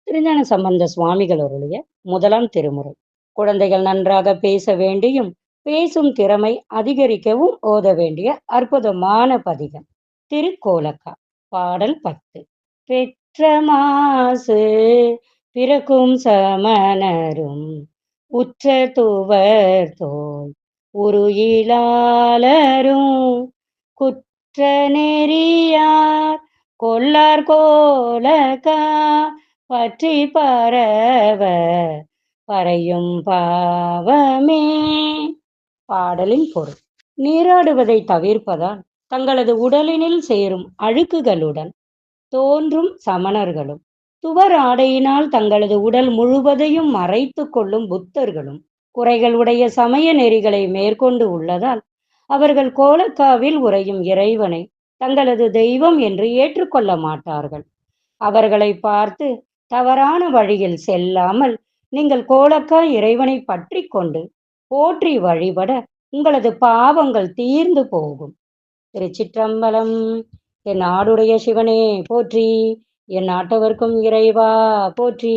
திருஞான சம்பந்த சுவாமிகள் அவருடைய முதலாம் திருமுறை. குழந்தைகள் நன்றாக பேச வேண்டியும், பேசும் திறமை அதிகரிக்கவும் ஓத வேண்டிய அற்புதமான பதிகம். திருக்கோலக்கா. பாடல் 10. பெற்ற மாசு பிறக்கும் சமணரும் உற்ற துவர் தோல் உருயிலாளரும் குற்ற நெறியார் கொல்லார் கோலக்கா பற்றி பரவ பறையும் பாவமே. பாடலின் பொருள். நீராடுவதை தவிர்ப்பதால் தங்களது உடலினில் சேரும் அழுக்குகளுடன் தோன்றும் சமணர்களும், துவர் ஆடையினால் தங்களது உடல் முழுவதையும் மறைத்துக் கொள்ளும் புத்தர்களும் குறைகளுடைய சமய நெறிகளை மேற்கொண்டு உள்ளதால் அவர்கள் கோலக்காவில் உறையும் இறைவனை தங்களது தெய்வம் என்று ஏற்றுக்கொள்ள மாட்டார்கள். அவர்களை பார்த்து தவறான வழியில் செல்லாமல் நீங்கள் கோலக்கா இறைவனை பற்றி கொண்டு போற்றி வழிபட உங்களது பாவங்கள் தீர்ந்து போகும். திருச்சிற்றம்பலம். என் நாடுடைய சிவனே போற்றி, என் நாட்டவர்க்கும் இறைவா போற்றி.